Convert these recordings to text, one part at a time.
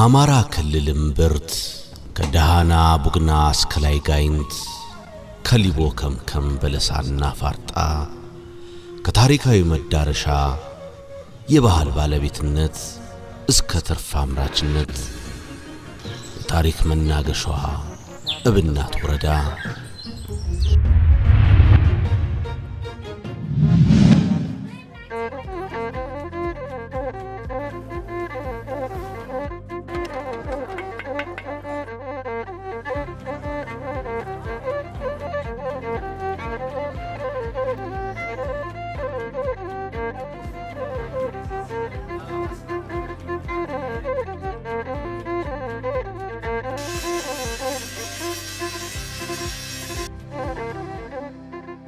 ከአማራ ክልል እምብርት ከደሃና ቡግና እስከ ላይ ጋይንት ከሊቦ ከምከም በለሳና ፋርጣ ከታሪካዊ መዳረሻ የባህል ባለቤትነት እስከ ትርፍ አምራችነት ታሪክ መናገሻዋ እብናት ወረዳ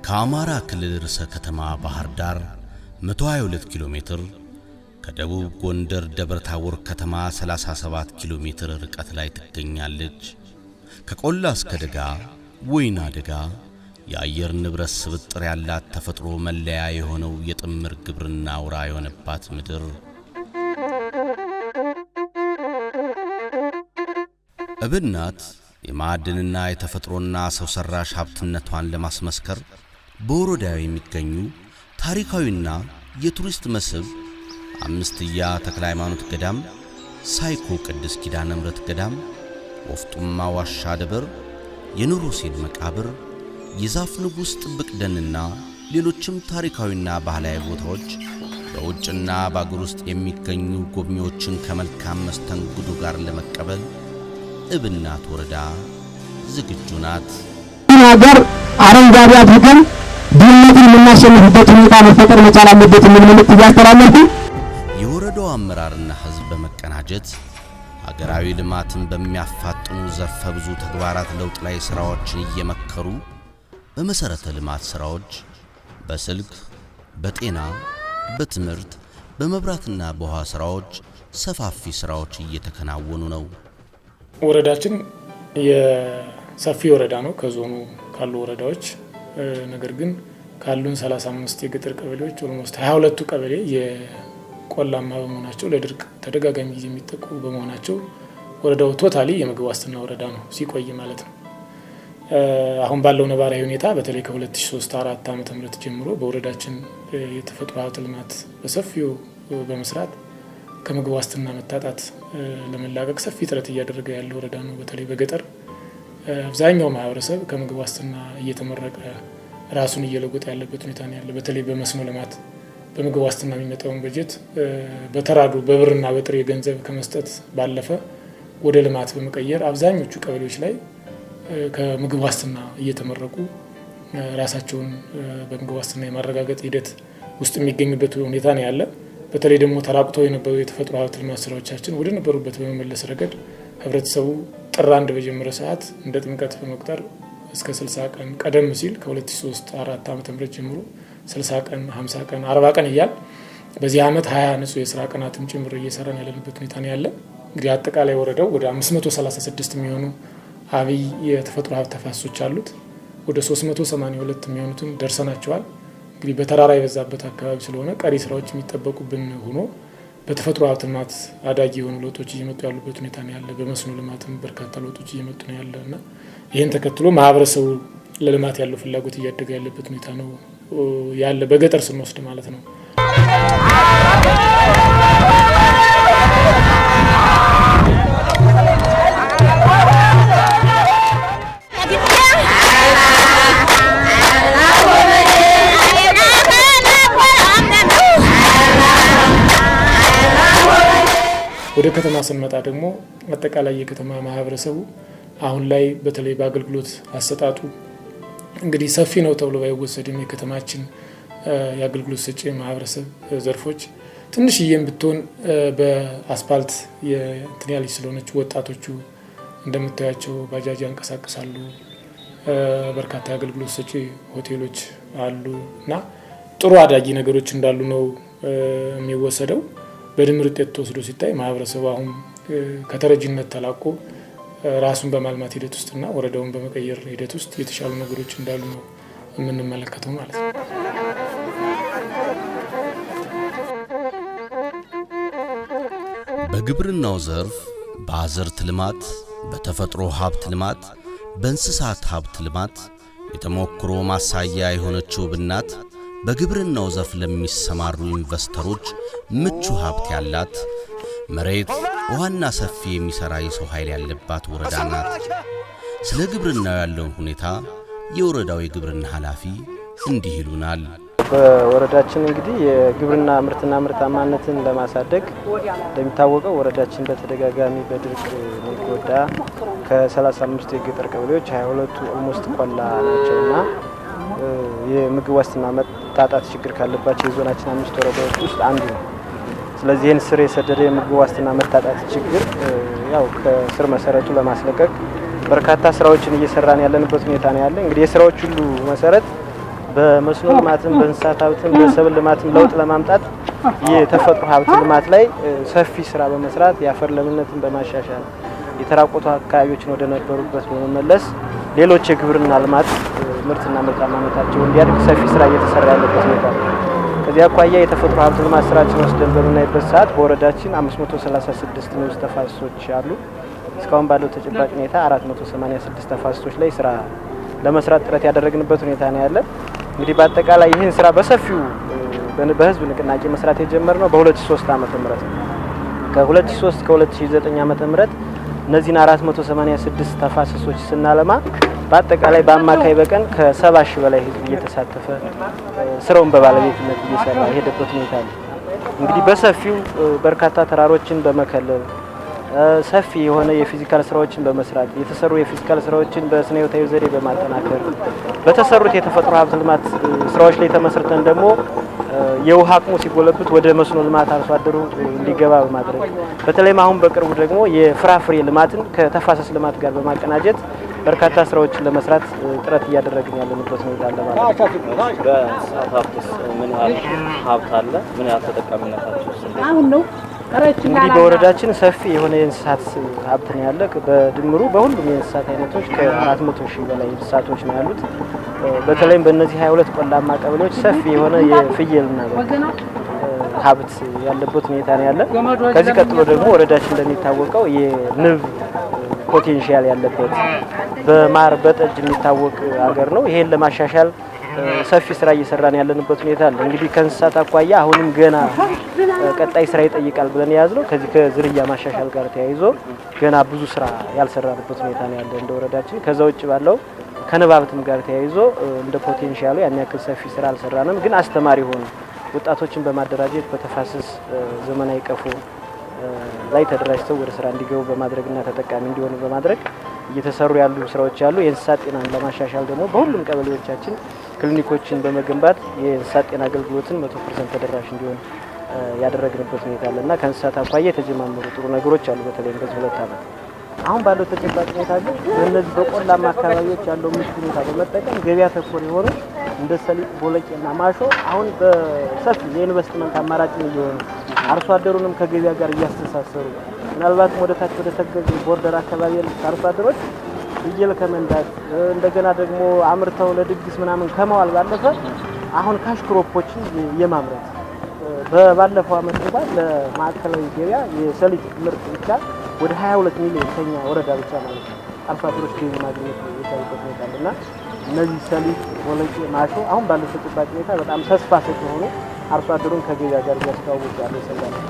ከአማራ ክልል ርዕሰ ከተማ ባህር ዳር 122 ኪሎ ሜትር ከደቡብ ጎንደር ደብረ ታቦር ከተማ 37 ኪሎ ሜትር ርቀት ላይ ትገኛለች። ከቆላ እስከ ደጋ ወይና ደጋ የአየር ንብረት ስብጥር ያላት ተፈጥሮ መለያ የሆነው የጥምር ግብርና አውራ የሆነባት ምድር እብናት የማዕድንና የተፈጥሮና ሰው ሰራሽ ሀብትነቷን ለማስመስከር በወረዳው የሚገኙ ታሪካዊና የቱሪስት መስህብ አምስትያ ተክለ ሃይማኖት ገዳም፣ ሳይኮ ቅዱስ ኪዳነ ምሕረት ገዳም፣ ወፍጡማ ዋሻ ደብር፣ የኑር ሁሴን መቃብር፣ የዛፍ ንጉሥ ጥብቅ ደንና ሌሎችም ታሪካዊና ባህላዊ ቦታዎች በውጭና በአገር ውስጥ የሚገኙ ጎብኚዎችን ከመልካም መስተንግዶ ጋር ለመቀበል እብናት ወረዳ ዝግጁ ናት። ሀገር አረንጓዴ አድርገን ድህነትን የምናሸንፍበት ሁኔታ መፈጠር መቻል አለበት የሚል መልእክት እያስተላለፉ የወረዳው አመራርና ሕዝብ በመቀናጀት ሀገራዊ ልማትን በሚያፋጥኑ ዘርፈ ብዙ ተግባራት ለውጥ ላይ ስራዎችን እየመከሩ በመሰረተ ልማት ስራዎች፣ በስልክ፣ በጤና፣ በትምህርት፣ በመብራትና በውሃ ስራዎች ሰፋፊ ስራዎች እየተከናወኑ ነው። ወረዳችን የሰፊ ወረዳ ነው ከዞኑ ካሉ ወረዳዎች። ነገር ግን ካሉን 35 የገጠር ቀበሌዎች ኦልሞስት 22ቱ ቀበሌ የቆላማ በመሆናቸው ለድርቅ ተደጋጋሚ ጊዜ የሚጠቁ በመሆናቸው ወረዳው ቶታሊ የምግብ ዋስትና ወረዳ ነው ሲቆይ ማለት ነው። አሁን ባለው ነባራዊ ሁኔታ በተለይ ከ2003-4 ዓመተ ምህረት ጀምሮ በወረዳችን የተፈጥሮ ሀብት ልማት በሰፊው በመስራት ከምግብ ዋስትና መታጣት ለመላቀቅ ሰፊ ጥረት እያደረገ ያለ ወረዳ ነው። በተለይ በገጠር አብዛኛው ማህበረሰብ ከምግብ ዋስትና እየተመረቀ ራሱን እየለወጠ ያለበት ሁኔታ ነው ያለ። በተለይ በመስኖ ልማት በምግብ ዋስትና የሚመጣውን በጀት በተራዱ በብርና በጥሬ ገንዘብ ከመስጠት ባለፈ ወደ ልማት በመቀየር አብዛኞቹ ቀበሌዎች ላይ ከምግብ ዋስትና እየተመረቁ ራሳቸውን በምግብ ዋስትና የማረጋገጥ ሂደት ውስጥ የሚገኙበት ሁኔታ ነው ያለ። በተለይ ደግሞ ተራቁተው የነበሩ የተፈጥሮ ሀብት ልማት ስራዎቻችን ወደ ነበሩበት በመመለስ ረገድ ህብረተሰቡ ጥር 1 በጀመረ ሰዓት እንደ ጥምቀት በመቁጠር እስከ 60 ቀን ቀደም ሲል ከ2003-4 ዓመተ ምህረት ጀምሮ 60 ቀን 50 ቀን 40 ቀን እያል በዚህ ዓመት 20 ንጹህ የስራ ቀናትም ጭምር እየሰራን ያለንበት ሁኔታ ነው ያለ። እንግዲህ አጠቃላይ ወረዳው ወደ 536 የሚሆኑ አብይ የተፈጥሮ ሀብት ተፋሰሶች አሉት። ወደ 382 የሚሆኑትን ደርሰናቸዋል። እንግዲህ በተራራ የበዛበት አካባቢ ስለሆነ ቀሪ ስራዎች የሚጠበቁብን ሆኖ በተፈጥሮ ሀብት ልማት አዳጊ የሆኑ ለውጦች እየመጡ ያሉበት ሁኔታ ነው ያለ። በመስኖ ልማትም በርካታ ለውጦች እየመጡ ነው ያለ እና ይህን ተከትሎ ማህበረሰቡ ለልማት ያለው ፍላጎት እያደገ ያለበት ሁኔታ ነው ያለ በገጠር ስንወስድ ማለት ነው። ወደ ከተማ ስንመጣ ደግሞ አጠቃላይ የከተማ ማህበረሰቡ አሁን ላይ በተለይ በአገልግሎት አሰጣጡ እንግዲህ ሰፊ ነው ተብሎ ባይወሰድም የከተማችን የአገልግሎት ሰጪ ማህበረሰብ ዘርፎች ትንሽዬም ብትሆን በአስፋልት የእንትን ያለች ስለሆነች ወጣቶቹ እንደምታያቸው ባጃጅ ያንቀሳቅሳሉ። በርካታ የአገልግሎት ሰጪ ሆቴሎች አሉ እና ጥሩ አዳጊ ነገሮች እንዳሉ ነው የሚወሰደው። በድምር ውጤት ተወስዶ ሲታይ ማህበረሰቡ አሁን ከተረጂነት ተላቆ ራሱን በማልማት ሂደት ውስጥና ወረዳውን በመቀየር ሂደት ውስጥ የተሻሉ ነገሮች እንዳሉ ነው የምንመለከተው ማለት ነው። በግብርናው ዘርፍ በአዝርዕት ልማት፣ በተፈጥሮ ሀብት ልማት፣ በእንስሳት ሀብት ልማት የተሞክሮ ማሳያ የሆነችው ብናት በግብርናው ዘርፍ ለሚሰማሩ ኢንቨስተሮች ምቹ ሀብት ያላት መሬት ውሃና ሰፊ የሚሰራ የሰው ኃይል ያለባት ወረዳ ናት። ስለ ግብርናው ያለውን ሁኔታ የወረዳው የግብርና ኃላፊ እንዲህ ይሉናል። በወረዳችን እንግዲህ የግብርና ምርትና ምርታማነትን ለማሳደግ እንደሚታወቀው ወረዳችን በተደጋጋሚ በድርቅ የሚጎዳ ከ35 የገጠር ቀበሌዎች 22 ኦልሞስት ቆላ ናቸውና የምግብ ዋስትና መጣጣት ችግር ካለባቸው የዞናችን 5 ወረዳዎች ውስጥ አንዱ ነው። ስለዚህ ይህን ስር የሰደደ የምግብ ዋስትና መጣጣት ችግር ያው ከስር መሰረቱ ለማስለቀቅ በርካታ ስራዎችን እየሰራን ያለንበት ሁኔታ ነው ያለ። እንግዲህ የስራዎች ሁሉ መሰረት በመስኖ ልማትም በእንስሳት ሀብትም በሰብል ልማትም ለውጥ ለማምጣት የተፈጥሮ ሀብት ልማት ላይ ሰፊ ስራ በመስራት የአፈር ለምነትን በማሻሻል የተራቆቱ አካባቢዎችን ወደ ነበሩበት በመመለስ ሌሎች የግብርና ልማት ምርትና ምርታማነታቸው እንዲያድግ ሰፊ ስራ እየተሰራ ያለበት ሁኔታ ነው። ከዚህ አኳያ የተፈጥሮ ሀብት ልማት ስራችን ወስደን በምናይበት ሰዓት በወረዳችን 536 ንዑስ ተፋሰሶች አሉ። እስካሁን ባለው ተጨባጭ ሁኔታ 486 ተፋሰሶች ላይ ስራ ለመስራት ጥረት ያደረግንበት ሁኔታ ነው ያለ። እንግዲህ በአጠቃላይ ይህን ስራ በሰፊው በህዝብ ንቅናቄ መስራት የጀመርነው በ2003 ዓመተ ምህረት ነው። ከ2003 ከ2009 ዓመተ ምህረት እነዚህን 486 ተፋሰሶች ስናለማ በአጠቃላይ በአማካይ በቀን ከ70 ሺህ በላይ ህዝብ እየተሳተፈ ስራውን በባለቤትነት እየሰራ የሄደበት ሁኔታ አለ። እንግዲህ በሰፊው በርካታ ተራሮችን በመከለል ሰፊ የሆነ የፊዚካል ስራዎችን በመስራት የተሰሩ የፊዚካል ስራዎችን በስነ ህይወታዊ ዘዴ በማጠናከር በተሰሩት የተፈጥሮ ሀብት ልማት ስራዎች ላይ ተመስርተን ደግሞ የውሃ አቅሙ ሲጎለብት ወደ መስኖ ልማት አርሶ አደሩ እንዲገባ በማድረግ በተለይም አሁን በቅርቡ ደግሞ የፍራፍሬ ልማትን ከተፋሰስ ልማት ጋር በማቀናጀት በርካታ ስራዎችን ለመስራት ጥረት እያደረግን ያለንበት ሁኔታ አለ ማለት ነው። በእንስሳት ሀብትስ ምን ያህል ሀብት አለ? ምን ያህል ተጠቃሚነታችሁ አሁን ነው? እንግዲህ በወረዳችን ሰፊ የሆነ የእንስሳት ሀብት ነው ያለ። በድምሩ በሁሉም የእንስሳት አይነቶች ከ400 ሺህ በላይ እንስሳቶች ነው ያሉት። በተለይም በእነዚህ 22 ቆላማ ቀበሌዎች ሰፊ የሆነ የፍየልና ሀብት ያለበት ሁኔታ ነው ያለ። ከዚህ ቀጥሎ ደግሞ ወረዳችን እንደሚታወቀው የንብ ፖቴንሻል ያለበት በማር በጠጅ የሚታወቅ ሀገር ነው። ይሄን ለማሻሻል ሰፊ ስራ እየሰራን ያለንበት ሁኔታ አለ። እንግዲህ ከእንስሳት አኳያ አሁንም ገና ቀጣይ ስራ ይጠይቃል ብለን የያዝነው ከዚህ ከዝርያ ማሻሻል ጋር ተያይዞ ገና ብዙ ስራ ያልሰራንበት ሁኔታ ነው ያለ እንደ ወረዳችን። ከዛ ውጭ ባለው ከንብ ሀብትም ጋር ተያይዞ እንደ ፖቴንሻሉ ያን ያክል ሰፊ ስራ አልሰራንም። ግን አስተማሪ ሆኑ ወጣቶችን በማደራጀት በተፋሰስ ዘመናዊ ቀፎ ላይ ተደራጅተው ወደ ስራ እንዲገቡ በማድረግና ተጠቃሚ እንዲሆኑ በማድረግ እየተሰሩ ያሉ ስራዎች አሉ። የእንስሳት ጤናን ለማሻሻል ደግሞ በሁሉም ቀበሌዎቻችን ክሊኒኮችን በመገንባት የእንስሳት ጤና አገልግሎትን 100% ተደራሽ እንዲሆን ያደረግንበት ሁኔታ አለና ከእንስሳት አኳያ የተጀማመሩ ጥሩ ነገሮች አሉ። በተለይም በዚህ 2 ዓመት አሁን ባለው ተጨባጭ ሁኔታ ግን በእነዚህ በቆላማ አካባቢዎች ያለው ምቹ ሁኔታ በመጠቀም ገበያ ተኮር የሆኑ እንደ ሰሊጥ፣ ቦለቄና ማሾ አሁን በሰፊ የኢንቨስትመንት አማራጭ እየሆኑ አርሶ አደሩንም ከገበያ ጋር እያስተሳሰሩ ምናልባትም ወደ ታች ወደ ተገዝ ቦርደር አካባቢ ያሉት አርሶ አደሮች ፍየል ከመንዳት እንደገና ደግሞ አምርተው ለድግስ ምናምን ከመዋል ባለፈ አሁን ካሽ ክሮፖችን የማምረት በባለፈው አመት እንኳን ለማዕከላዊ ገበያ የሰሊጥ ምርት ብቻ ወደ 22 ሚሊዮን ከኛ ወረዳ ብቻ ማለት ነው አርሶ አደሮች ገቢ ማግኘት የቻሉበት ሁኔታ አለና እነዚህ ሰሊጥ፣ ቦለቄ፣ ማሾ አሁን ባለው ተጨባጭ ሁኔታ በጣም ተስፋ ሰጪ ሆኖ አርሶ አደሩን ከገበያ ጋር እያስተዋወቁ ያለው ሰላ ነው።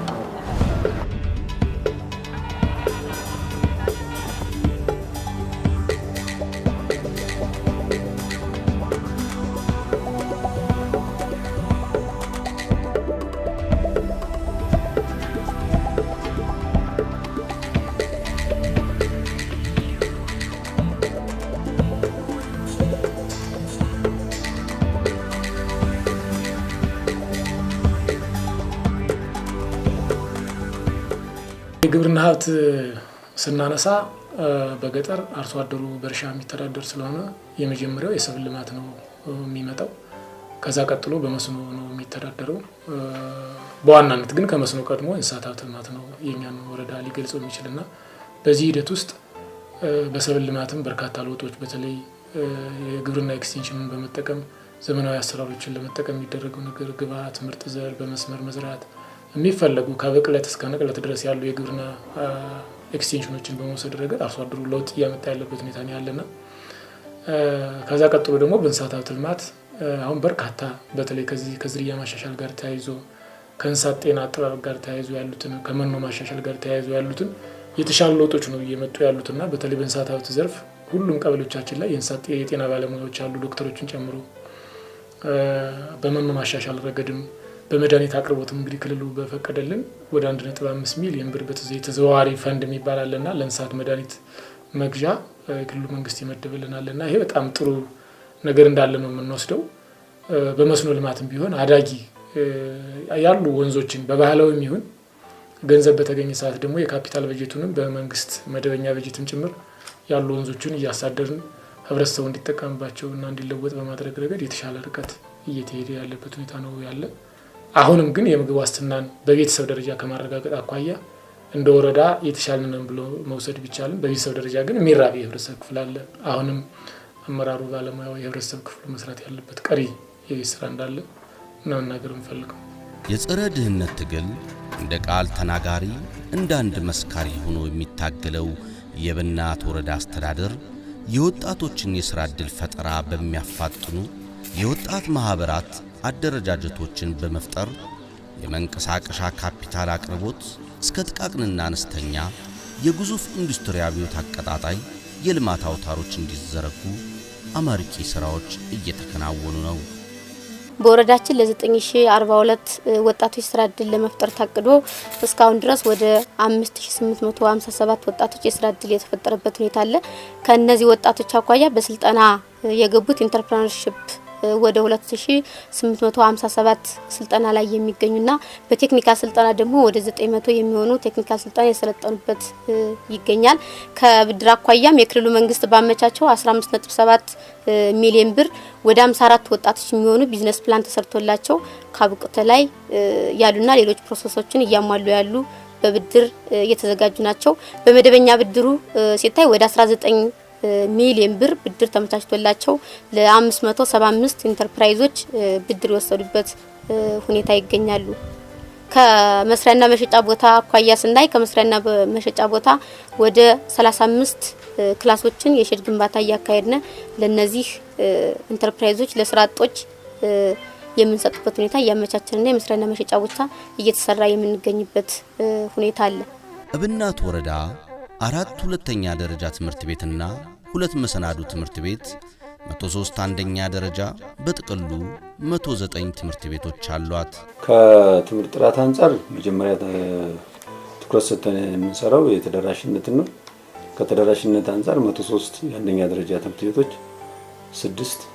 የግብርና ሀብት ስናነሳ በገጠር አርሶ አደሩ በእርሻ የሚተዳደር ስለሆነ የመጀመሪያው የሰብል ልማት ነው የሚመጣው። ከዛ ቀጥሎ በመስኖ ነው የሚተዳደረው። በዋናነት ግን ከመስኖ ቀድሞ የእንስሳት ሀብት ልማት ነው የኛን ወረዳ ሊገልጸው የሚችልና በዚህ ሂደት ውስጥ በሰብል ልማትም በርካታ ለውጦች በተለይ የግብርና ኤክስቴንሽንን በመጠቀም ዘመናዊ አሰራሮችን ለመጠቀም የሚደረገው ነገር ግብዓት፣ ምርጥ ዘር በመስመር መዝራት የሚፈለጉ ከብቅለት እስከ ንቅለት ድረስ ያሉ የግብርና ኤክስቴንሽኖችን በመውሰድ ረገድ አርሶ አደሩ ለውጥ እያመጣ ያለበት ሁኔታ ነው ያለና ከዛ ቀጥሎ ደግሞ በእንስሳት ሀብት ልማት አሁን በርካታ በተለይ ከዝርያ ማሻሻል ጋር ተያይዞ ከእንስሳት ጤና አጠባበቅ ጋር ተያይዞ ያሉትን ከመኖ ማሻሻል ጋር ተያይዞ ያሉትን የተሻሉ ለውጦች ነው እየመጡ ያሉትና በተለይ በእንስሳት ሀብት ዘርፍ ሁሉም ቀበሌዎቻችን ላይ የእንስሳት የጤና ባለሙያዎች አሉ ዶክተሮችን ጨምሮ በመኖ ማሻሻል ረገድም በመድኃኒት አቅርቦትም እንግዲህ ክልሉ በፈቀደልን ወደ 1.5 ሚሊዮን ብር በተዘዋዋሪ ፈንድ የሚባል አለና ለእንስሳት መድኃኒት መግዣ ክልሉ መንግስት ይመድብልናልና ይሄ በጣም ጥሩ ነገር እንዳለ ነው የምንወስደው። በመስኖ ልማትም ቢሆን አዳጊ ያሉ ወንዞችን በባህላዊም ይሁን ገንዘብ በተገኘ ሰዓት ደግሞ የካፒታል በጀቱንም በመንግስት መደበኛ በጀትም ጭምር ያሉ ወንዞችን እያሳደርን ህብረተሰቡ እንዲጠቀምባቸው እና እንዲለወጥ በማድረግ ረገድ የተሻለ ርቀት እየተሄደ ያለበት ሁኔታ ነው ያለ። አሁንም ግን የምግብ ዋስትናን በቤተሰብ ደረጃ ከማረጋገጥ አኳያ እንደ ወረዳ የተሻለ ነን ብሎ መውሰድ ቢቻልም በቤተሰብ ደረጃ ግን የሚራብ የህብረተሰብ ክፍል አለ። አሁንም አመራሩ ባለሙያው የህብረተሰብ ክፍሉ መስራት ያለበት ቀሪ የቤት ስራ እንዳለ ነው መናገር እንፈልገው። የጸረ ድህነት ትግል እንደ ቃል ተናጋሪ እንደ አንድ መስካሪ ሆኖ የሚታገለው የብናት ወረዳ አስተዳደር የወጣቶችን የሥራ ዕድል ፈጠራ በሚያፋጥኑ የወጣት ማህበራት አደረጃጀቶችን በመፍጠር የመንቀሳቀሻ ካፒታል አቅርቦት እስከ ጥቃቅንና አነስተኛ የግዙፍ ኢንዱስትሪ አብዮት አቀጣጣይ የልማት አውታሮች እንዲዘረጉ አመርቂ ስራዎች እየተከናወኑ ነው። በወረዳችን ለ9042 ወጣቶች ስራ ዕድል ለመፍጠር ታቅዶ እስካሁን ድረስ ወደ 5857 ወጣቶች የስራ ዕድል የተፈጠረበት ሁኔታ አለ። ከነዚህ ወጣቶች አኳያ በስልጠና የገቡት ኢንተርፕረነርሺፕ ወደ 2857 ስልጠና ላይ የሚገኙና በቴክኒካል ስልጠና ደግሞ ወደ 900 የሚሆኑ ቴክኒካል ስልጠና የሰለጠኑበት ይገኛል። ከብድር አኳያም የክልሉ መንግስት ባመቻቸው 15.7 ሚሊዮን ብር ወደ 54 ወጣቶች የሚሆኑ ቢዝነስ ፕላን ተሰርቶላቸው ካብቁት ላይ ያሉና ሌሎች ፕሮሰሶችን እያሟሉ ያሉ በብድር የተዘጋጁ ናቸው። በመደበኛ ብድሩ ሲታይ ወደ 19 ሚሊዮን ብር ብድር ተመቻችቶላቸው ለ575 ኢንተርፕራይዞች ብድር የወሰዱበት ሁኔታ ይገኛሉ። ከመስሪያና መሸጫ ቦታ አኳያ ስናይ ከመስሪያና መሸጫ ቦታ ወደ 35 ክላሶችን የሼድ ግንባታ እያካሄድነ ለነዚህ ኢንተርፕራይዞች ለስራ አጦች የምንሰጥበት ሁኔታ እያመቻቸንና የመስሪያና መሸጫ ቦታ እየተሰራ የምንገኝበት ሁኔታ አለ። እብናት ወረዳ 4 ሁለተኛ ደረጃ ትምህርት ቤትና 2 መሰናዶ ትምህርት ቤት 103 አንደኛ ደረጃ በጥቅሉ 109 ትምህርት ቤቶች አሏት። ከትምህርት ጥራት አንፃር መጀመሪያ ትኩረት ሰጥተን የምንሰራው የተደራሽነት ነው። ከተደራሽነት አንፃር 103 የአንደኛ ደረጃ ትምህርት ቤቶች፣ 6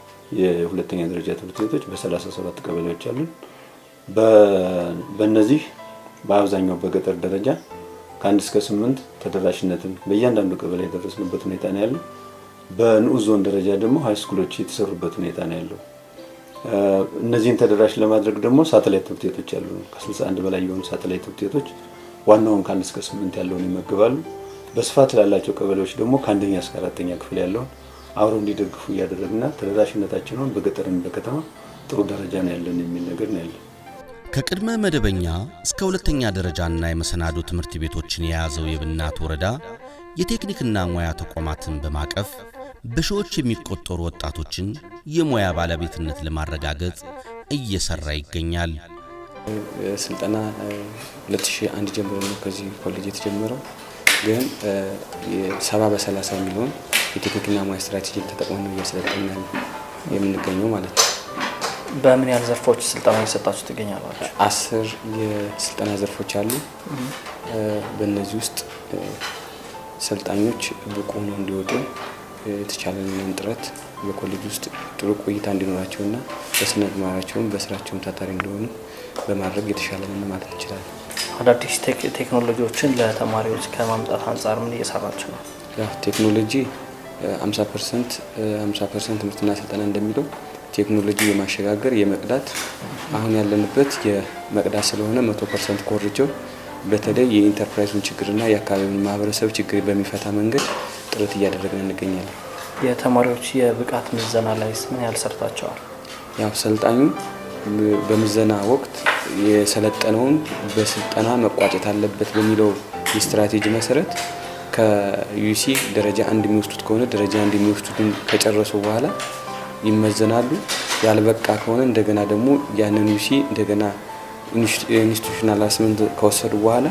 የሁለተኛ ደረጃ ትምህርት ቤቶች በ37 ቀበሌዎች አሉ። በእነዚህ በአብዛኛው በገጠር ደረጃ ከ1 እስከ 8 ተደራሽነትን በእያንዳንዱ ቀበሌ የደረስንበት ሁኔታ ነው ያለው። በንዑስ ዞን ደረጃ ደግሞ ሃይ ስኩሎች የተሰሩበት ሁኔታ ነው ያለው። እነዚህን ተደራሽ ለማድረግ ደግሞ ሳተላይት ትምህርት ቤቶች አሉ። ከ61 በላይ የሆኑ ሳተላይት ትምህርት ቤቶች ዋናውን ከ1 እስከ 8 ያለውን ይመግባሉ። በስፋት ላላቸው ቀበሌዎች ደግሞ ከ1ኛ እስከ 4ኛ ክፍል ያለውን አብረው እንዲደግፉ እያደረግና ተደራሽነታቸውን በገጠርም በከተማ ጥሩ ደረጃ ነው ያለን የሚል ነገር ነው ያለው። ከቅድመ መደበኛ እስከ ሁለተኛ ደረጃና የመሰናዶ ትምህርት ቤቶችን የያዘው የብናት ወረዳ የቴክኒክና ሙያ ተቋማትን በማቀፍ በሺዎች የሚቆጠሩ ወጣቶችን የሙያ ባለቤትነት ለማረጋገጥ እየሰራ ይገኛል። ስልጠና 2001 ጀምሮ ነው ከዚህ ኮሌጅ የተጀመረው። ግን 70 በ30 የሚሆን የቴክኒክና ሙያ ስትራቴጂ ተጠቅመን ነው እያሰለጠንን የምንገኘው ማለት ነው። በምን ያህል ዘርፎች ስልጠና እየሰጣችሁ ትገኛላችሁ? 10 የስልጠና ዘርፎች አሉ። በእነዚህ ውስጥ ሰልጣኞች ብቁ ሆነው እንዲወጡ የተቻለንን ጥረት በኮሌጅ ውስጥ ጥሩ ቆይታ እንዲኖራቸውና በስነ ምግባራቸውም በስራቸውም ታታሪ እንዲሆኑ በማድረግ የተሻለ ነው ማለት እንችላለን። አዳዲስ ቴክኖሎጂዎችን ለተማሪዎች ከማምጣት አንጻር ምን እየሰራችሁ ነው? ቴክኖሎጂ 50% ትምህርትና ስልጠና እንደሚለው ቴክኖሎጂ የማሸጋገር የመቅዳት አሁን ያለንበት የመቅዳት ስለሆነ 100% ኮርጆ በተለይ የኢንተርፕራይዙን ችግርና የአካባቢውን ማህበረሰብ ችግር በሚፈታ መንገድ ጥረት እያደረግን እንገኛለን። የተማሪዎች የብቃት ምዘና ላይ ምን ያህል ሰርታቸዋል? ያው ሰልጣኙ በምዘና ወቅት የሰለጠነውን በስልጠና መቋጨት አለበት በሚለው የስትራቴጂ መሰረት ከዩሲ ደረጃ 1 የሚወስዱት ከሆነ ደረጃ 1 የሚወስዱትን ከጨረሱ በኋላ ይመዘናሉ። ያልበቃ ከሆነ እንደገና ደግሞ ያንን ዩሲ እንደገና ኢንስቲትዩሽናል አሰስመንት ከወሰዱ በኋላ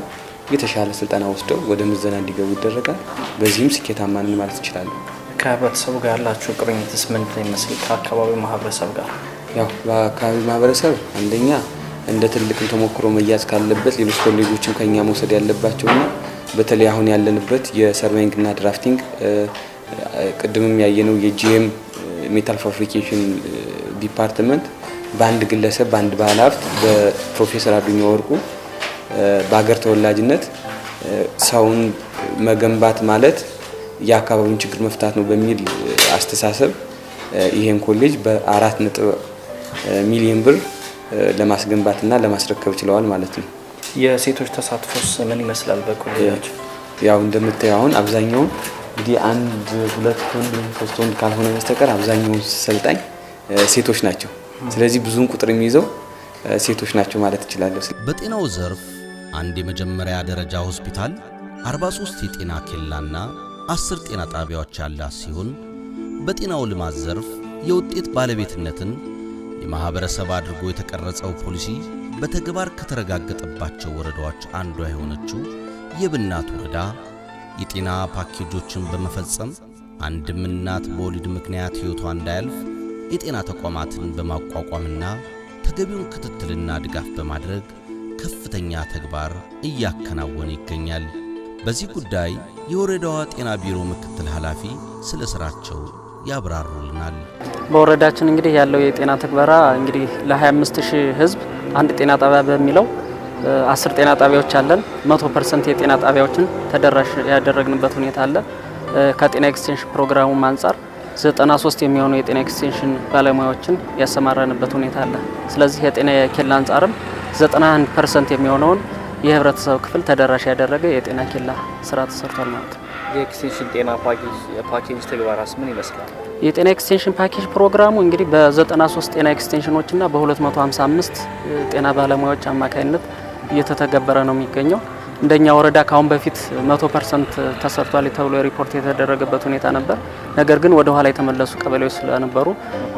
የተሻለ ስልጠና ወስደው ወደ ምዘና እንዲገቡ ይደረጋል። በዚህም ስኬታማ ነን ማለት እንችላለን። ከህብረተሰቡ ጋር ያላችሁ ቁርኝትስ ምን ይመስል? ከአካባቢው ማህበረሰብ ጋር ያው በአካባቢው ማህበረሰብ አንደኛ እንደ ትልቅም ተሞክሮ መያዝ ካለበት ሌሎች ኮሌጆችም ከኛ መውሰድ ያለባቸውና በተለይ አሁን ያለንበት የሰርቬይንግ እና ድራፍቲንግ ቅድምም ያየነው የጂኤም ሜታል ፋብሪኬሽን ዲፓርትመንት በአንድ ግለሰብ በአንድ ባለሀብት በፕሮፌሰር አዱኛ ወርቁ በአገር ተወላጅነት ሰውን መገንባት ማለት የአካባቢውን ችግር መፍታት ነው በሚል አስተሳሰብ ይሄን ኮሌጅ በ4 ሚሊዮን ብር ለማስገንባትና ለማስረከብ ችለዋል ማለት ነው። የሴቶች ተሳትፎስ ምን ይመስላል በኮሌጃችን? ያው እንደምታየው አሁን አብዛኛው እንግዲህ 1 2 ወንድ 3 ወንድ ካልሆነ በስተቀር አብዛኛው ሰልጣኝ ሴቶች ናቸው። ስለዚህ ብዙን ቁጥር የሚይዘው ሴቶች ናቸው ማለት ይችላል። በጤናው ዘርፍ አንድ የመጀመሪያ ደረጃ ሆስፒታል 43 የጤና ኬላና 10 ጤና ጣቢያዎች ያላት ሲሆን በጤናው ልማት ዘርፍ የውጤት ባለቤትነትን የማህበረሰብ አድርጎ የተቀረጸው ፖሊሲ በተግባር ከተረጋገጠባቸው ወረዳዎች አንዷ የሆነችው የብናት ወረዳ የጤና ፓኬጆችን በመፈጸም አንድም እናት በወሊድ ምክንያት ሕይወቷ እንዳያልፍ የጤና ተቋማትን በማቋቋምና ተገቢውን ክትትልና ድጋፍ በማድረግ ከፍተኛ ተግባር እያከናወነ ይገኛል። በዚህ ጉዳይ የወረዳዋ ጤና ቢሮ ምክትል ኃላፊ ስለ ስራቸው ያብራሩልናል። በወረዳችን እንግዲህ ያለው የጤና ተግባራ እንግዲህ ለ25000 ህዝብ አንድ ጤና ጣቢያ በሚለው 10 ጤና ጣቢያዎች አለን። 100% የጤና ጣቢያዎችን ተደራሽ ያደረግንበት ሁኔታ አለ። ከጤና ኤክስቴንሽን ፕሮግራሙም አንጻር 93 የሚሆኑ የጤና ኤክስቴንሽን ባለሙያዎችን ያሰማራንበት ሁኔታ አለ። ስለዚህ የጤና ኬላ አንጻርም 91% የሚሆነውን የህብረተሰብ ክፍል ተደራሽ ያደረገ የጤና ኬላ ስራ ተሰርቷል ማለት ነው። የኤክስቴንሽን ጤና ፓኬጅ ተግባራስ ምን ይመስላል? የጤና ኤክስቴንሽን ፓኬጅ ፕሮግራሙ እንግዲህ በ93 ጤና ኤክስቴንሽኖችና በ255 ጤና ባለሙያዎች አማካኝነት እየተተገበረ ነው የሚገኘው። እንደኛ ወረዳ ካሁን በፊት 100% ተሰርቷል ተብሎ ሪፖርት የተደረገበት ሁኔታ ነበር። ነገር ግን ወደ ኋላ የተመለሱ ቀበሌዎች ስለነበሩ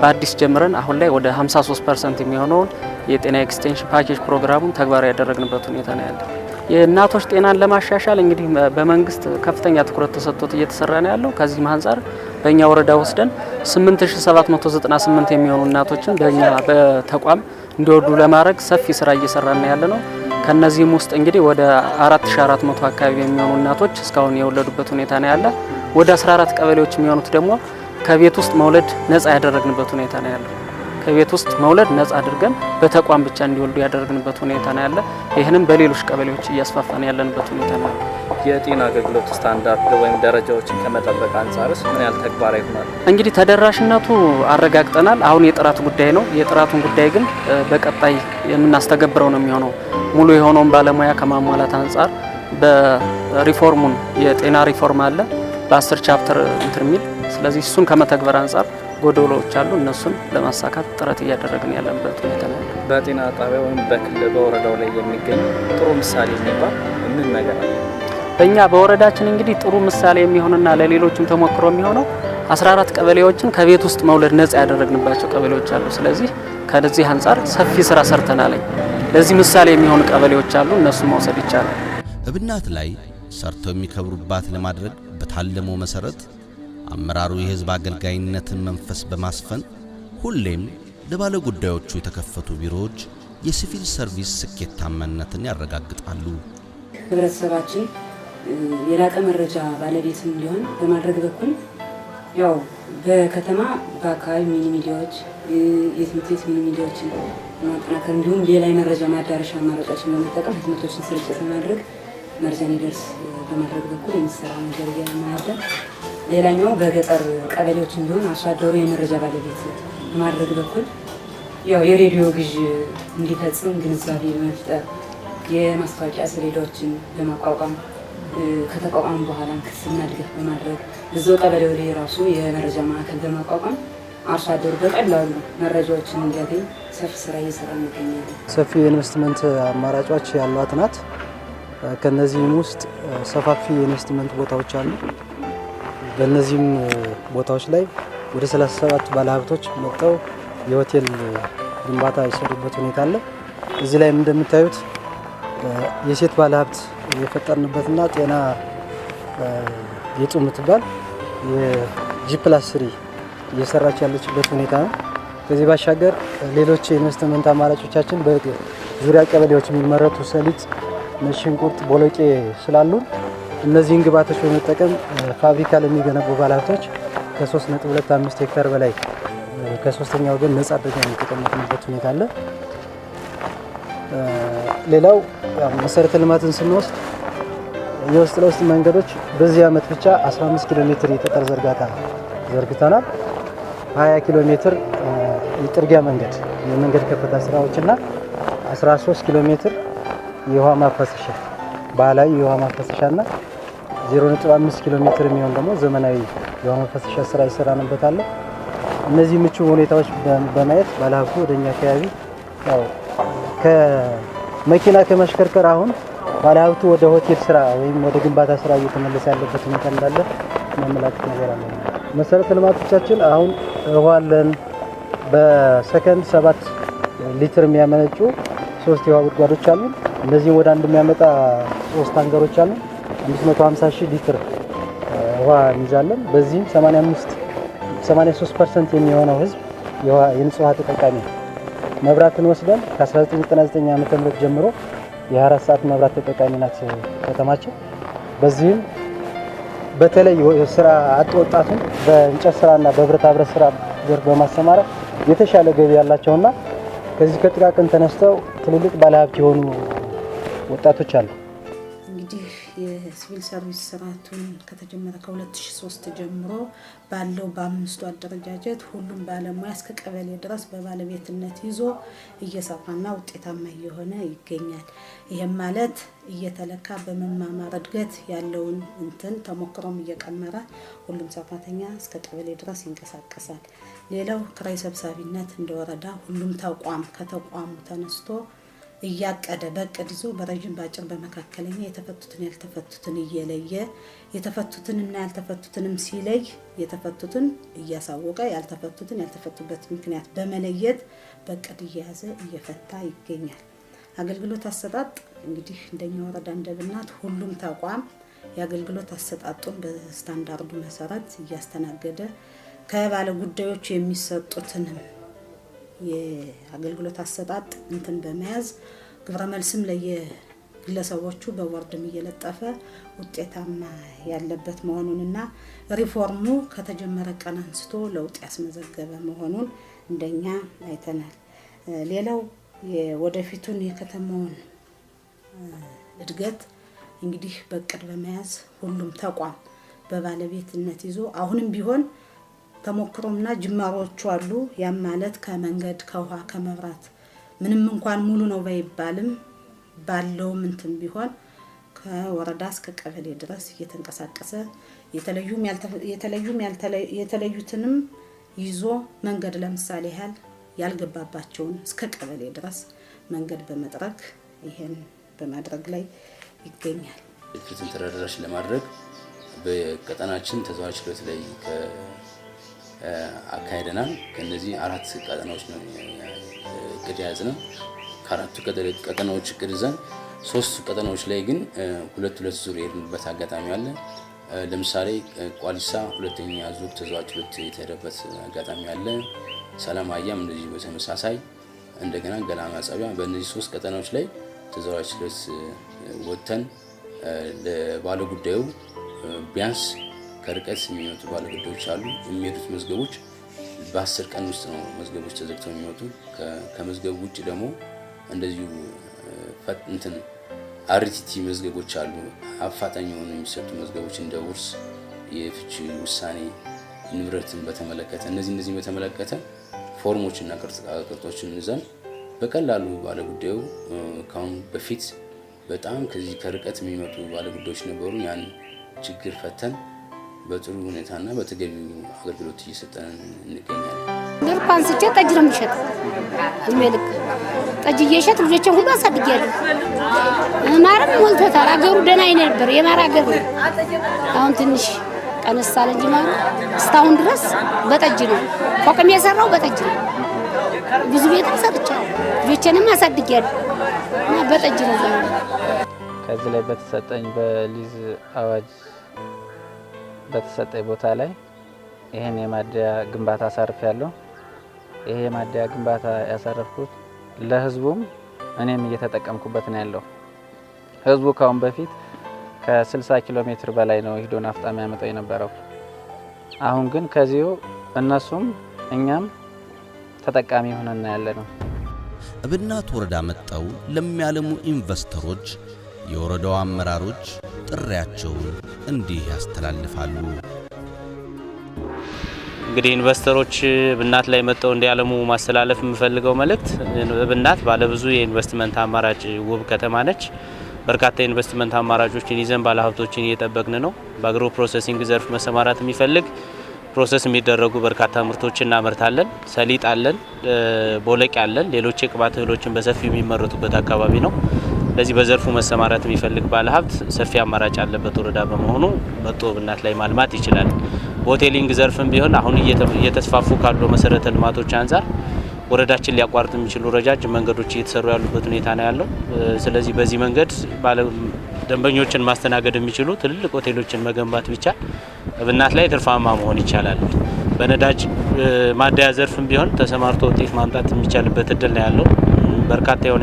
በአዲስ ጀምረን አሁን ላይ ወደ 53% የሚሆነውን የጤና ኤክስቴንሽን ፓኬጅ ፕሮግራሙን ተግባራዊ ያደረግንበት ሁኔታ ነው ያለው። የእናቶች ጤናን ለማሻሻል እንግዲህ በመንግስት ከፍተኛ ትኩረት ተሰጥቶት እየተሰራ ነው ያለው። ከዚህም አንጻር በእኛ ወረዳ ወስደን 8798 የሚሆኑ እናቶችን በእኛ በተቋም እንዲወልዱ ለማድረግ ሰፊ ስራ እየሰራን ነው ያለ ነው። ከነዚህም ውስጥ እንግዲህ ወደ 4400 አካባቢ የሚሆኑ እናቶች እስካሁን የወለዱበት ሁኔታ ነው ያለ። ወደ 14 ቀበሌዎች የሚሆኑት ደግሞ ከቤት ውስጥ መውለድ ነፃ ያደረግንበት ሁኔታ ነው ያለው። ከቤት ውስጥ መውለድ ነፃ አድርገን በተቋም ብቻ እንዲወልዱ ያደረግንበት ሁኔታ ነው ያለ። ይህንም በሌሎች ቀበሌዎች እያስፋፋን ያለንበት ሁኔታ ነው ያለው። የጤና አገልግሎት ስታንዳርድ ወይም ደረጃዎችን ከመጠበቅ አንጻርስ ምን ያህል ተግባራዊ ሆኗል? እንግዲህ ተደራሽነቱ አረጋግጠናል። አሁን የጥራት ጉዳይ ነው። የጥራቱን ጉዳይ ግን በቀጣይ የምናስተገብረው ነው የሚሆነው። ሙሉ የሆነውን ባለሙያ ከማሟላት አንጻር በሪፎርሙን የጤና ሪፎርም አለ በ10 ቻፕተር እንትን የሚል ስለዚህ እሱን ከመተግበር አንጻር ጎዶሎዎች አሉ። እነሱን ለማሳካት ጥረት እያደረግን ያለበት ሁኔታ ነው። በጤና ጣቢያ ወይም በክልል በወረዳው ላይ የሚገኝ ጥሩ ምሳሌ የሚባል ምን ነገር አለ? በእኛ በወረዳችን እንግዲህ ጥሩ ምሳሌ የሚሆንና ለሌሎችም ተሞክሮ የሚሆነው 14 ቀበሌዎችን ከቤት ውስጥ መውለድ ነፃ ያደረግንባቸው ቀበሌዎች አሉ። ስለዚህ ከዚህ አንጻር ሰፊ ስራ ሰርተናል። ለዚህ ምሳሌ የሚሆኑ ቀበሌዎች አሉ። እነሱን መውሰድ ይቻላል። እብናት ላይ ሰርተው የሚከብሩባት ለማድረግ በታለመው መሰረት አመራሩ የህዝብ አገልጋይነትን መንፈስ በማስፈን ሁሌም ለባለ ጉዳዮቹ የተከፈቱ ቢሮዎች የሲቪል ሰርቪስ ስኬታማነትን ያረጋግጣሉ። ህብረተሰባችን የላቀ መረጃ ባለቤት እንዲሆን በማድረግ በኩል ያው በከተማ በአካባቢ ሚኒ ሚዲያዎች የትምህርት ቤት ሚኒ ሚዲያዎችን ማጠናከር እንዲሁም ሌላ የመረጃ ማዳረሻ አማራጮችን በመጠቀም ህትመቶችን ስርጭት በማድረግ መረጃ እንዲደርስ በማድረግ በኩል የሚሰራ ነገር እያመናለን። ሌላኛው በገጠር ቀበሌዎች እንዲሆን አርሶ አደሩ የመረጃ ባለቤት በማድረግ በኩል ያው የሬዲዮ ግዥ እንዲፈጽም ግንዛቤ በመፍጠር የማስታወቂያ ሰሌዳዎችን በማቋቋም ከተቋቋሙ በኋላ ክስና ድጋፍ በማድረግ እዛው ቀበሌው ላይ ራሱ የመረጃ ማዕከል በማቋቋም አርሶ አደሩ በቀላሉ መረጃዎችን እንዲያገኝ ሰፊ ስራ እየሰራ እንገኛለን። ሰፊ የኢንቨስትመንት አማራጮች ያሏት ናት። ከነዚህም ውስጥ ሰፋፊ የኢንቨስትመንት ቦታዎች አሉ። በእነዚህም ቦታዎች ላይ ወደ 37 ባለሀብቶች መጥተው የሆቴል ግንባታ የሰሩበት ሁኔታ አለ። እዚህ ላይም እንደምታዩት የሴት ባለሀብት የፈጠርንበትና ጤና ጌጡ የምትባል የጂ+3 እየሰራች ያለችበት ሁኔታ ነው። ከዚህ ባሻገር ሌሎች የኢንቨስትመንት አማራጮቻችን በዙሪያ ቀበሌዎች የሚመረቱ ሰሊጥ፣ ነጭ ሽንኩርት፣ ቦሎቄ ስላሉ እነዚህን ግብዓቶች በመጠቀም ፋብሪካ ለሚገነቡ ባለሀብቶች ከ3.25 ሄክታር በላይ ከሶስተኛ ወገን ነጻ አድርገን የተቀመጥንበት ሁኔታ አለ። ሌላው መሰረተ ልማትን ስንወስድ የውስጥ ለውስጥ መንገዶች በዚህ ዓመት ብቻ 15 ኪሎ ሜትር የጠጠር ዝርጋታ ዘርግተናል። 20 ኪሎ ሜትር የጥርጊያ መንገድ የመንገድ ከፍታ ስራዎችና 13 ኪሎ ሜትር የውሃ ማፋሰሻ ባህላዊ የውሃ ማፋሰሻና 0.5 ኪሎ ሜትር የሚሆን ደግሞ ዘመናዊ የውሃ ማፋሰሻ ስራ ይሰራንበታል። እነዚህ ምቹ ሁኔታዎች በማየት ባለሀብቱ ወደኛ አካባቢ ያው ከመኪና ከመሽከርከር አሁን ባለሀብቱ ወደ ሆቴል ስራ ወይም ወደ ግንባታ ስራ እየተመለሰ ያለበት ሁኔታ እንዳለ ማመላከት ነገር አለ። መሰረተ ልማቶቻችን አሁን ውሃ አለን። በሰከንድ 7 ሊትር የሚያመነጩ 3 የውሃ ጉድጓዶች አሉ። እነዚህ ወደ አንድ የሚያመጣ 3 ታንከሮች አሉ። 550,000 ሊትር ውሃ እንይዛለን። በዚህም 83% የሚሆነው ህዝብ የንጹህ ውሃ ተጠቃሚ ነው። መብራትን ወስደን ከ1999 ዓ.ም ጀምሮ የ24 ሰዓት መብራት ተጠቃሚ ናት ከተማችን። በዚህም በተለይ ስራ አጥ ወጣቱን በእንጨት ስራና በብረታ ብረት ስራ ዘርፍ በማሰማራት የተሻለ ገቢ ያላቸውና ከዚህ ከጥቃቅን ተነስተው ትልልቅ ባለሀብት የሆኑ ወጣቶች አሉ። እንግዲህ የሲቪል ሰርቪስ ስርዓቱን ከተጀመረ ከ2003 ጀምሮ ባለው በአምስቱ አደረጃጀት ሁሉም ባለሙያ እስከ ቀበሌ ድረስ በባለቤትነት ይዞ እየሰራና ውጤታማ እየሆነ ይገኛል። ይህም ማለት እየተለካ በመማማር እድገት ያለውን ተሞክሮም እየቀመረ ሁሉም ሰራተኛ እስከ ቀበሌ ድረስ ይንቀሳቀሳል። ሌላው ክራይ ሰብሳቢነት እንደወረዳ ሁሉም ተቋም ከተቋሙ ተነስቶ እያቀደ በእቅድ ይዞ በረጅም ባጭር በመካከለኛ የተፈቱትን ያልተፈቱትን እየለየ የተፈቱትንና ያልተፈቱትንም ሲለይ የተፈቱትን እያሳወቀ ያልተፈቱበት ምክንያት በመለየት በእቅድ እየያዘ እየፈታ ይገኛል። አገልግሎት አሰጣጥ እንግዲህ እንደኛ ወረዳ እንደብናት ሁሉም ተቋም የአገልግሎት አሰጣጡን በስታንዳርዱ መሰረት እያስተናገደ ከባለ ጉዳዮች የሚሰጡትንም የአገልግሎት አሰጣጥ በመያዝ ግብረ መልስም ለየግለሰቦቹ በወርድም እየለጠፈ ውጤታማ ያለበት መሆኑንና ሪፎርሙ ከተጀመረ ቀን አንስቶ ለውጥ ያስመዘገበ መሆኑን እንደኛ አይተናል። ሌላው ወደፊቱን የከተማውን እድገት እንግዲህ በእቅድ በመያዝ ሁሉም ተቋም በባለቤትነት ይዞ አሁንም ቢሆን ተሞክሮምና ጅማሮቹ አሉ። ያም ማለት ከመንገድ ከውሃ ከመብራት ምንም እንኳን ሙሉ ነው ባይባልም ባለው ቢሆን ከወረዳ እስከ ቀበሌ ድረስ እየተንቀሳቀሰ የተለዩትንም ይዞ መንገድ ለምሳሌ ያልገባባቸውን እስከ ቀበሌ ድረስ መንገድ በመጥረግ ይሄን በማድረግ ላይ ይገኛል። ፍትህን ተደራሽ ለማድረግ በቀጠናችን ተዘዋዋሪ ችሎት ላይ አካሄደናል። ከነዚህ 4 ቀጠናዎች ነው እቅድ ያዝነው። ከአራቱ ቀጠናዎች እቅድ ይዘን 3 ቀጠናዎች ላይ ግን ሁለት ዙር የሄድንበት አጋጣሚ አለ። ለምሳሌ ቋሊሳ ሁለተኛ ዙር ተዘዋዋሪ ችሎት የተሄደበት አጋጣሚ አለ። ሰላማያም እንደዚህ በተመሳሳይ እንደገና ገላማ ጸቢያ በእነዚህ 3 ቀጠናዎች ላይ ተዘዋዋሪ ችሎት ወጥተን ለባለ ጉዳዩ ቢያንስ ከርቀት የሚመጡ ባለ ጉዳዮች አሉ። የሚሄዱት መዝገቦች በ10 ቀን ውስጥ ነው መዝገቦች ተዘግተው የሚወጡ። ከመዝገቡ ውጭ ደግሞ እንደዚሁ አርቲቲ መዝገቦች አሉ። አፋጣኝ የሆኑ የሚሰጡ መዝገቦች እንደ ውርስ፣ የፍቺ ውሳኔ፣ ንብረትን በተመለከተ እነዚህ በተመለከተ ፎርሞችና ቅርጾችን ይዘን በቀላሉ ባለ ጉዳዩ ካሁን በፊት በጣም ከዚህ ከርቀት የሚመጡ ባለ ጉዳዮች ነበሩ። ያን ችግር ፈተን በጥሩ ሁኔታና በተገቢው አገልግሎት እየሰጠን እንገኛለን። ድርኳን ስጨ ጠጅ ነው የሚሸጥ እድሜልክ ጠጅ እየሸጥ ልጆችን ሁሉ አሳድጊያለሁ። ማረም ሞልቶታል። አገሩ ደህና አይነ ነበር የማር አገር ነው። አሁን ትንሽ ቀነስ አለ እንጂ ማሩ እስካሁን ድረስ በጠጅ ነው። ፎቅም የሰራው በጠጅ ነው። ብዙ ቤትም ሰርቻለሁ። ልጆችንም አሳድጊያለሁ እና በጠጅ ነው ዘመኑ። ከዚህ ላይ በተሰጠኝ በሊዝ አዋጅ በተሰጠኝ ቦታ ላይ ይሄን የማደያ ግንባታ አሳርፌያለሁ። ይሄ የማደያ ግንባታ ያሳረፍኩት ለህዝቡም እኔም እየተጠቀምኩበት ነው ያለው። ህዝቡ ካሁን በፊት ከ60 ኪሎ ሜትር በላይ ነው ሄዶ ናፍጣ የሚያመጣው የነበረው። አሁን ግን ከዚሁ እነሱም እኛም ተጠቃሚ ሆነን ያለነው። እብናት ወረዳ መጣው ለሚያለሙ ኢንቨስተሮች የወረዳው አመራሮች ጥሪያቸውን እንዲህ ያስተላልፋሉ። እንግዲህ ኢንቨስተሮች እብናት ላይ መጣው እንዲያለሙ ማስተላለፍ የምፈልገው መልእክት እብናት ባለብዙ የኢንቨስትመንት አማራጭ ውብ ከተማ ነች። በርካታ የኢንቨስትመንት አማራጮችን ይዘን ባለሀብቶችን እየጠበቅን ነው። በአግሮ ፕሮሰሲንግ ዘርፍ መሰማራት የሚፈልግ ፕሮሰስ የሚደረጉ በርካታ ምርቶችን እናመርታለን። ሰሊጥ አለን፣ ቦለቄ አለን፣ ሌሎች የቅባት እህሎችን በሰፊው የሚመረቱበት አካባቢ ነው። ለዚህ በዘርፉ መሰማራት የሚፈልግ ባለሀብት ሰፊ አማራጭ ያለበት ወረዳ በመሆኑ መጥቶ እብናት ላይ ማልማት ይችላል። በሆቴሊንግ ዘርፍም ቢሆን አሁን እየተስፋፉ ካሉ መሰረተ ልማቶች አንፃር ወረዳችን ሊያቋርጥ የሚችሉ ረጃጅም መንገዶች እየተሰሩ ያሉበት ሁኔታ ነው ያለው። ስለዚህ በዚህ መንገድ ደንበኞችን ማስተናገድ የሚችሉ ትልልቅ ሆቴሎችን መገንባት ብቻ እብናት ላይ ትርፋማ መሆን ይቻላል። በነዳጅ ማደያ ዘርፍም ቢሆን ተሰማርቶ ውጤት ማምጣት የሚቻልበት እድል ነው ያለው። በርካታ የሆነ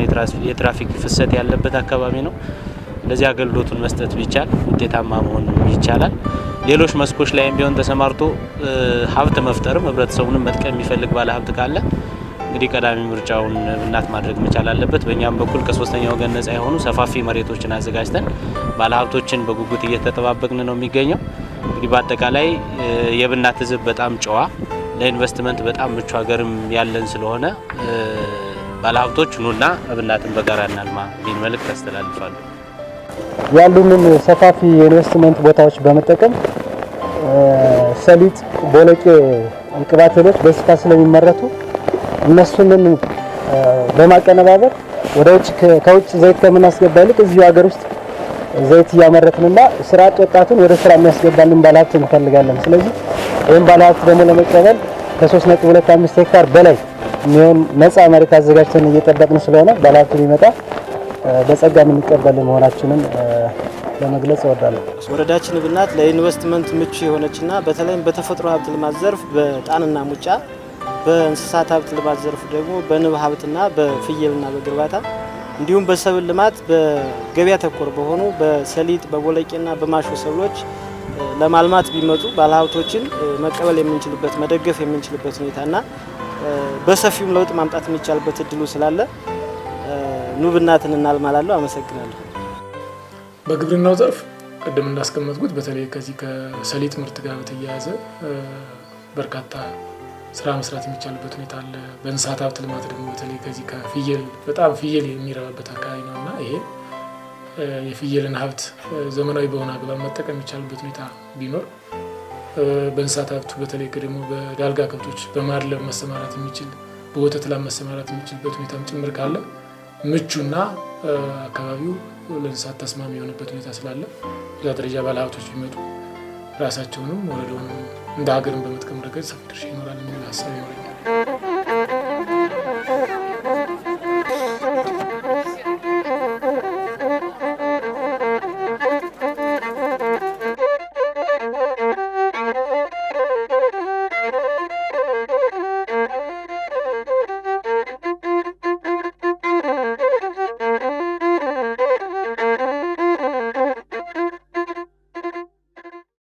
የትራፊክ ፍሰት ያለበት አካባቢ ነው። ለዚህ አገልግሎቱን መስጠት ቢቻል ውጤታማ መሆን ይቻላል። ሌሎች መስኮች ላይም ቢሆን ተሰማርቶ ሀብት መፍጠርም ህብረተሰቡንም መጥቀም የሚፈልግ ባለ ሀብት ካለ እንግዲህ ቀዳሚ ምርጫውን እብናት ማድረግ መቻል አለበት። በእኛም በኩል ከሶስተኛ ወገን ነጻ የሆኑ ሰፋፊ መሬቶችን አዘጋጅተን ባለሀብቶችን በጉጉት እየተጠባበቅን ነው የሚገኘው። እንግዲህ በአጠቃላይ የእብናት ህዝብ በጣም ጨዋ፣ ለኢንቨስትመንት በጣም ምቹ ሀገርም ያለን ስለሆነ ባለሀብቶች ኑና እብናትን በጋራ እናልማ ቢል መልእክት ያስተላልፋሉ። ያሉንን ሰፋፊ የኢንቨስትመንት ቦታዎች በመጠቀም ሰሊጥ፣ ቦለቄ፣ ቅባት እህሎች በስፋት ስለሚመረቱ እነሱንን በማቀነባበር ወደ ውጭ ከውጭ ዘይት ከምናስገባ ይልቅ እዚሁ ሀገር ውስጥ ዘይት እያመረትንና ስራ አጥ ወጣቱን ወደ ስራ የሚያስገባልን ባለሀብት እንፈልጋለን። ስለዚህ ይህን ባለሀብት ደግሞ ለመቀበል ከ3.25 ሄክታር በላይ የሚሆን ነፃ መሬት አዘጋጅተን እየጠበቅን ስለሆነ ባለሀብቱ ሊመጣ በጸጋ የምንቀበል መሆናችንን ለመግለጽ እወዳለሁ። ወረዳችን እብናት ለኢንቨስትመንት ምቹ የሆነችና በተለይም በተፈጥሮ ሀብት ልማት ዘርፍ በጣንና ሙጫ፣ በእንስሳት ሀብት ልማት ዘርፍ ደግሞ በንብ ሀብትና በፍየልና በግ እርባታ እንዲሁም በሰብል ልማት በገበያ ተኮር በሆኑ በሰሊጥ በቦለቄና በማሾ ሰብሎች ለማልማት ቢመጡ ባለሀብቶችን መቀበል የምንችልበት መደገፍ የምንችልበት ሁኔታና በሰፊውም ለውጥ ማምጣት የሚቻልበት እድሉ ስላለ ኑ እብናትን እናልማላለሁ። አመሰግናለሁ። በግብርናው ዘርፍ ቅድም እንዳስቀመጥኩት በተለይ ከዚህ ከሰሊጥ ምርት ጋር በተያያዘ በርካታ ስራ መስራት የሚቻልበት ሁኔታ አለ። በእንስሳት ሀብት ልማት ደግሞ በተለይ ከዚህ ከፍየል በጣም ፍየል የሚረባበት አካባቢ ነውና ይሄ የፍየልን ሀብት ዘመናዊ በሆነ አግባብ መጠቀም የሚቻልበት ሁኔታ ቢኖር በእንስሳት ሀብቱ በተለይ ደግሞ በዳልጋ ከብቶች በማድለብ መሰማራት የሚችል በወተት ላም መሰማራት የሚችልበት ሁኔታም ጭምር ካለ ምቹና አካባቢው ለእንስሳት ተስማሚ የሆነበት ሁኔታ ስላለ በዛ ደረጃ ባለሀብቶች ቢመጡ ራሳቸውንም ወረዳውንም እንደ ሀገርን በመጥቀም ረገድ ሰፊ ድርሻ ይኖራል የሚል ሀሳብ ይኖራል።